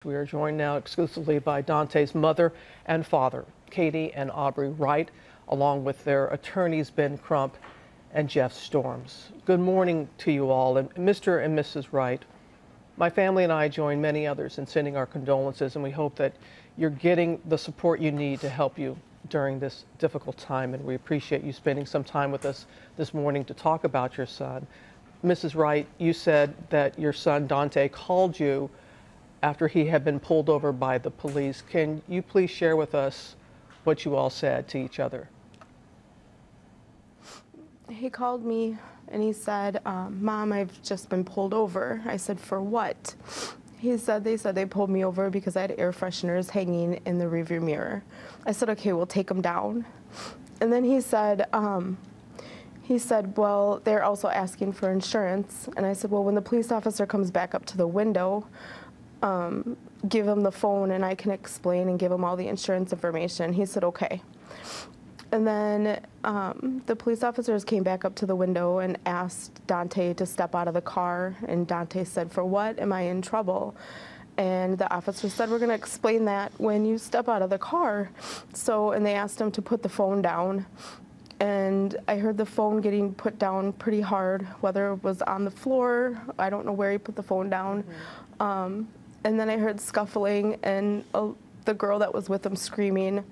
We are joined now exclusively by Dante's mother and father, Katie and Aubrey Wright, along with their attorneys, Ben Crump and Jeff Storms. Good morning to you all. And Mr. and Mrs. Wright, my family and I join many others in sending our condolences, and we hope that you're getting the support you need to help you during this difficult time. And we appreciate you spending some time with us this morning to talk about your son. Mrs. Wright, you said that your son Dante called you after he had been pulled over by the police. Can you please share with us what you all said to each other? He called me and he said, Mom, I've just been pulled over. I said, for what? They said they pulled me over because I had air fresheners hanging in the rearview mirror. I said, okay, we'll take them down. And then he said, well, they're also asking for insurance. And I said, well, when the police officer comes back up to the window, give him the phone and I can explain and give him all the insurance information. He said, okay. And then the police officers came back up to the window and asked Dante to step out of the car. And Dante said, for what? Am I in trouble? And the officer said, we're going to explain that when you step out of the car. And they asked him to put the phone down. And I heard the phone getting put down pretty hard, whether it was on the floor. I don't know where he put the phone down. Mm-hmm. And then I heard scuffling and the girl that was with him screaming.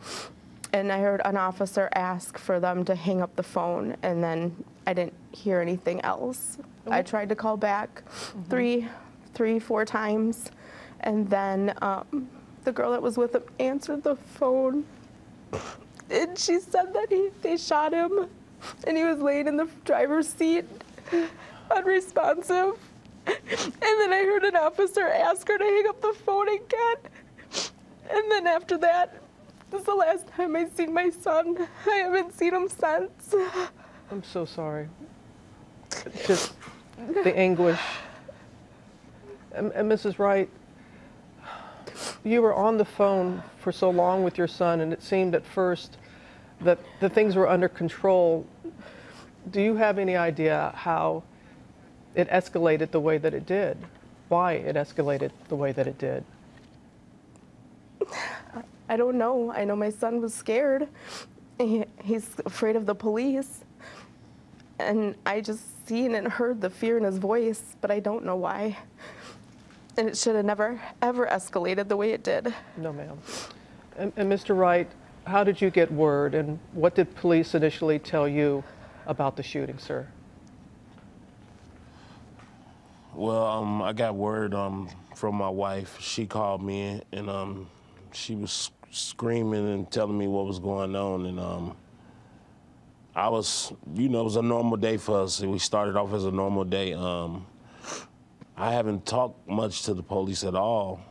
And I heard an officer ask for them to hang up the phone, and then I didn't hear anything else. Mm-hmm. I tried to call back four times, and then the girl that was with him answered the phone, and she said that they shot him, and he was laying in the driver's seat, unresponsive. And then I heard an officer ask her to hang up the phone again. And then after that, this is the last time I've seen my son. I haven't seen him since. I'm so sorry. Just the anguish. And Mrs. Wright, you were on the phone for so long with your son, and it seemed at first that the things were under control. Do you have any idea how it escalated the way that it did? Why it escalated the way that it did? I don't know. I know my son was scared. He's afraid of the police. And I just seen and heard the fear in his voice, but I don't know why. And it should have never, ever escalated the way it did. No, ma'am. And Mr. Wright, how did you get word, and what did police initially tell you about the shooting, sir? Well, I got word from my wife. She called me, and she was screaming and telling me what was going on. And I was, it was a normal day for us. We started off as a normal day. I haven't talked much to the police at all.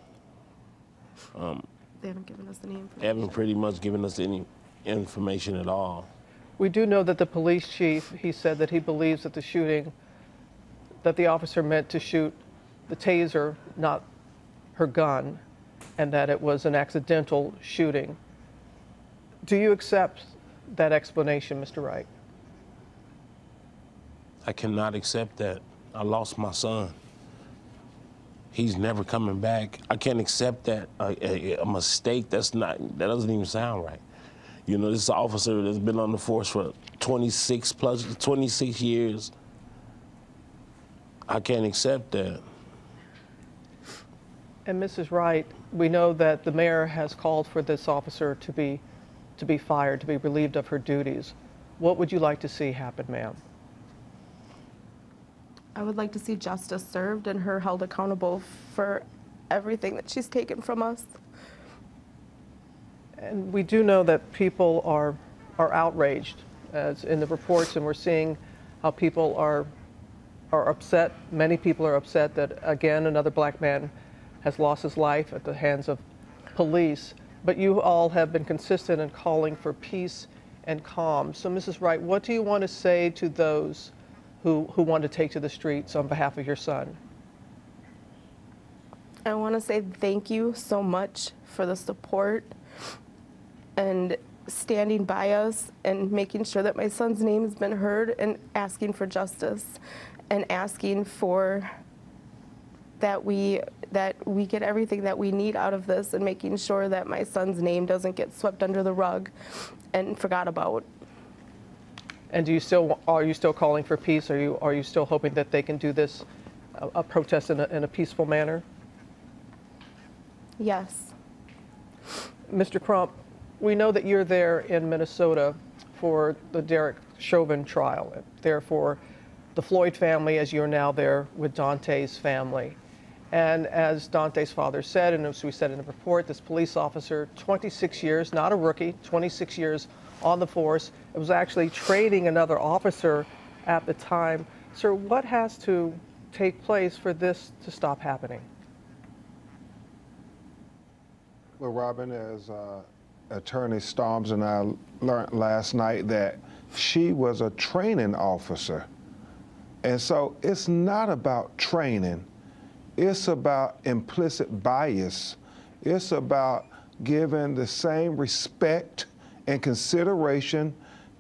They haven't given us any information. They haven't pretty much given us any information at all. We do know that the police chief, he said that he believes that the shooting, that the officer meant to shoot the taser, not her gun, and that it was an accidental shooting. Do you accept that explanation, Mr. Wright? I cannot accept that. I lost my son. He's never coming back. I can't accept that. A mistake, that doesn't even sound right. This is an officer that's been on the force for 26 years. I can't accept that. And Mrs. Wright, we know that the mayor has called for this officer to be fired, to be relieved of her duties. What would you like to see happen, ma'am? I would like to see justice served and her held accountable for everything that she's taken from us. And we do know that people are outraged, as in the reports, and we're seeing how people are upset. Many people are upset that, again, another black man has lost his life at the hands of police. But you all have been consistent in calling for peace and calm. So, Mrs. Wright, what do you want to say to those who want to take to the streets on behalf of your son? I want to say thank you so much for the support and standing by us and making sure that my son's name has been heard and asking for justice and asking for that we get everything that we need out of this, and making sure that my son's name doesn't get swept under the rug and forgot about. And are you still calling for peace? Are you still hoping that they can do this, a protest in a peaceful manner? Yes. Mr. Crump, we know that you're there in Minnesota for the Derek Chauvin trial, there for the Floyd family, as you're now there with Daunte's family. And as Daunte's father said, and as we said in the report, this police officer, 26 years, not a rookie, 26 years on the force. It was actually training another officer at the time. Sir, what has to take place for this to stop happening? Well, Robin, as Attorney Storms and I learned last night, that she was a training officer. And so it's not about training. It's about implicit bias. It's about giving the same respect and consideration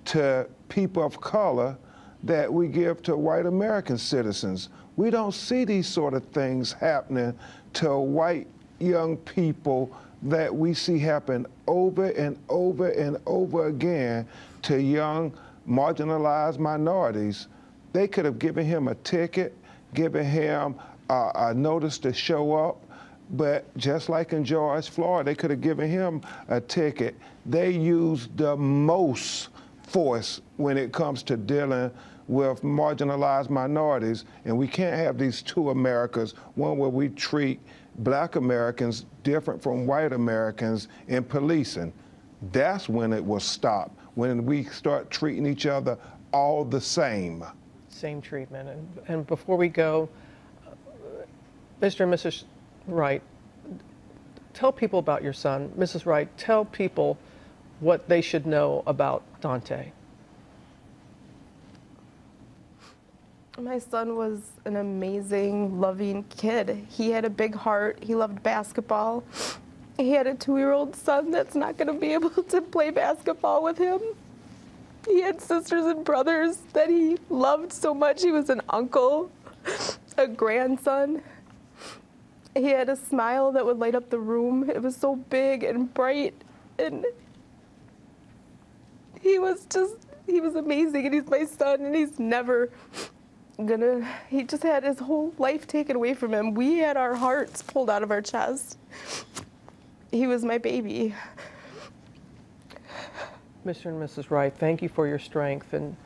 to people of color that we give to white American citizens. We don't see these sort of things happening to white young people that we see happen over and over and over again to young marginalized minorities. They could have given him a ticket, given him a notice to show up, but just like in George Floyd, they could have given him a ticket. They used the most force when it comes to dealing with marginalized minorities, and we can't have these two Americas, one where we treat black Americans different from white Americans in policing. That's when it will stop, when we start treating each other all the same. Same treatment. And before we go, Mr. and Mrs. Wright, tell people about your son. Mrs. Wright, tell people what they should know about Daunte. My son was an amazing, loving kid. He had a big heart. He loved basketball. He had a 2-year-old son that's not going to be able to play basketball with him. He had sisters and brothers that he loved so much. He was an uncle, a grandson. He had a smile that would light up the room. It was so big and bright, and he was amazing, and he's my son, and he's never he just had his whole life taken away from him. We had our hearts pulled out of our chest. He was my baby. Mr. and Mrs. Wright, thank you for your strength and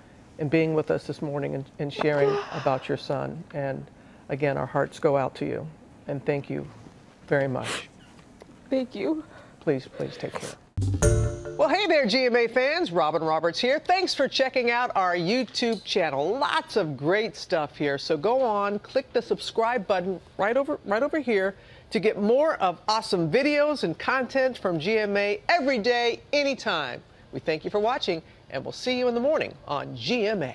being with us this morning and sharing about your son. And again, our hearts go out to you. And thank you very much. Thank you. Please take care. Well, hey there, GMA fans. Robin Roberts here. Thanks for checking out our YouTube channel. Lots of great stuff here. So go on, click the subscribe button right over here to get more of awesome videos and content from GMA every day, anytime. We thank you for watching, and we'll see you in the morning on GMA.